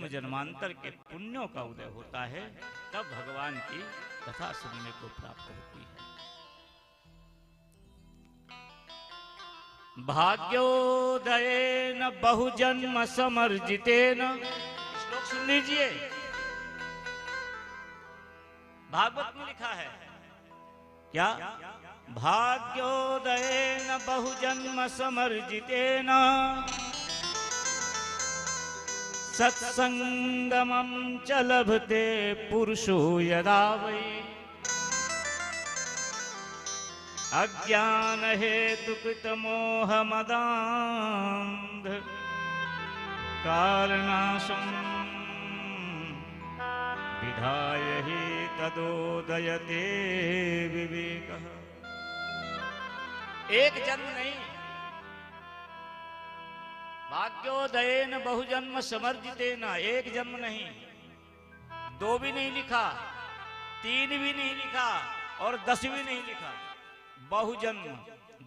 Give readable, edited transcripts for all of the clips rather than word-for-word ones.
जन्मांतर के पुण्यों का उदय होता है, तब भगवान की कथा सुनने को प्राप्त होती है। भाग्योदयेन बहुजन्म समर्जितेन, श्लोक सुन लीजिए, भागवत में लिखा है क्या? भाग्योदयेन बहुजन्म समर्जितेन सत्संगमं च लभते पुरुषो यदा वै अज्ञान हेतुकृत मोह मदान्ध कारणाशं विधाय हि तदोदयते विवेकः। एक जन्म नहीं, भाग्योदयेन बहुजन्म समर्जितेन, एक जन्म नहीं, दो भी नहीं लिखा, तीन भी नहीं लिखा और 10 भी नहीं लिखा, बहुजन्म।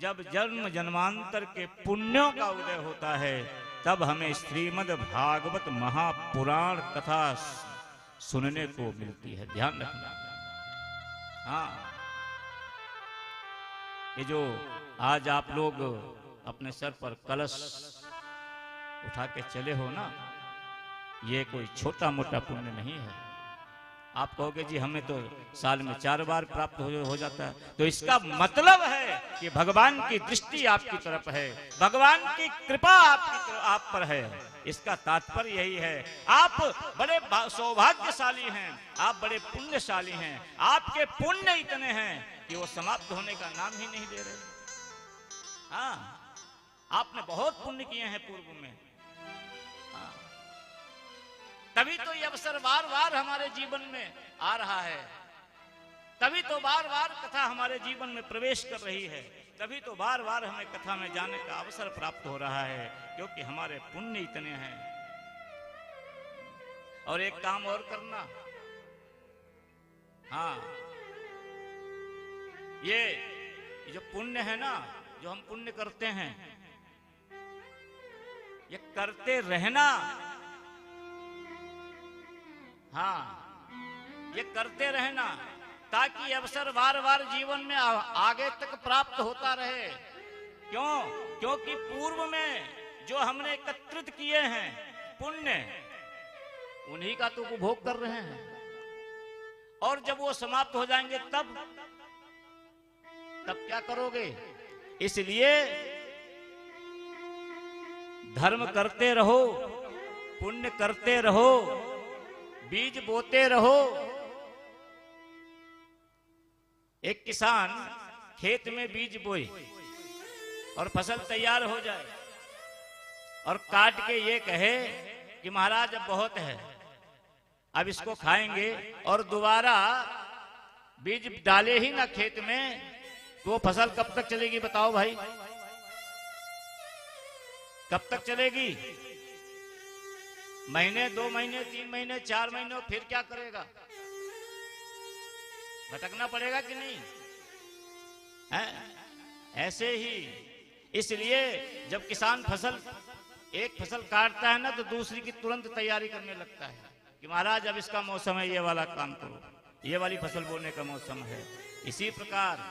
जब जन्म जन्मांतर के पुण्यों का उदय होता है, तब हमें श्रीमद् भागवत महापुराण कथा सुनने को मिलती है। ध्यान रखना। हाँ, ये जो आज आप लोग अपने सर पर कलश उठा के चले हो ना, ये कोई छोटा मोटा पुण्य नहीं है। आप कहोगे जी हमें तो साल में 4 बार प्राप्त हो जाता है, तो इसका मतलब है कि भगवान की दृष्टि आपकी तरफ है, भगवान की कृपा आप पर है। इसका तात्पर्य यही है, आप बड़े सौभाग्यशाली हैं, आप बड़े पुण्यशाली हैं, आपके पुण्य इतने हैं कि वो समाप्त होने का नाम ही नहीं दे रहे। हाँ, आपने बहुत पुण्य किए हैं पूर्व में, तभी तो ये अवसर बार बार हमारे जीवन में आ रहा है, तभी तो बार बार कथा हमारे जीवन में प्रवेश कर रही है, तभी तो बार बार हमें कथा में जाने का अवसर प्राप्त हो रहा है, क्योंकि हमारे पुण्य इतने हैं। और एक काम और करना, हाँ, ये जो पुण्य है ना, जो हम पुण्य करते हैं, ये करते रहना। हाँ, ये करते रहना ताकि अवसर बार बार जीवन में आगे तक प्राप्त होता रहे। क्यों? क्योंकि पूर्व में जो हमने एकत्रित किए हैं पुण्य, उन्हीं का तो उपभोग कर रहे हैं, और जब वो समाप्त हो जाएंगे तब क्या करोगे? इसलिए धर्म करते रहो, पुण्य करते रहो, बीज बोते रहो। एक किसान खेत में बीज बोए और फसल तैयार हो जाए और काट के ये कहे कि महाराज अब बहुत है, अब इसको खाएंगे, और दोबारा बीज डाले ही ना खेत में, तो वो फसल कब तक चलेगी बताओ भाई? कब तक चलेगी? महीने, 2 महीने, 3 महीने, 4 महीने, फिर क्या करेगा? भटकना पड़ेगा कि नहीं? है? ऐसे ही इसलिए जब किसान एक फसल काटता है ना, तो दूसरी की तुरंत तैयारी करने लगता है कि महाराज अब इसका मौसम है, ये वाला काम करो, ये वाली फसल बोने का मौसम है। इसी प्रकार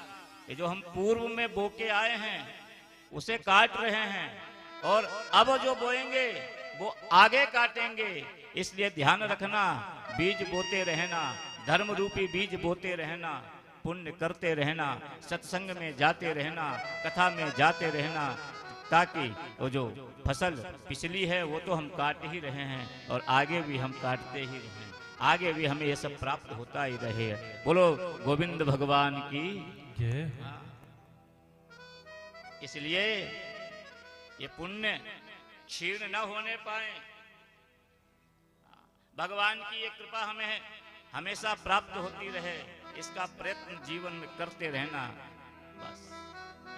ये जो हम पूर्व में बो के आए हैं उसे काट रहे हैं, और अब जो बोएंगे वो आगे काटेंगे। इसलिए ध्यान रखना, बीज बोते रहना, धर्म रूपी बीज बोते रहना, पुण्य करते रहना, सत्संग में जाते रहना, कथा में जाते रहना, ताकि वो जो फसल पिछली है वो तो हम काट ही रहे हैं, और आगे भी हम काटते ही रहें, आगे भी हमें ये सब प्राप्त होता ही रहे। बोलो गोविंद भगवान की जय। इसलिए ये पुण्य क्षीण न होने पाए, भगवान की ये कृपा हमें हमेशा प्राप्त होती रहे, इसका प्रयत्न जीवन में करते रहना, बस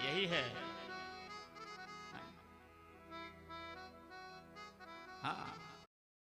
यही है। हाँ,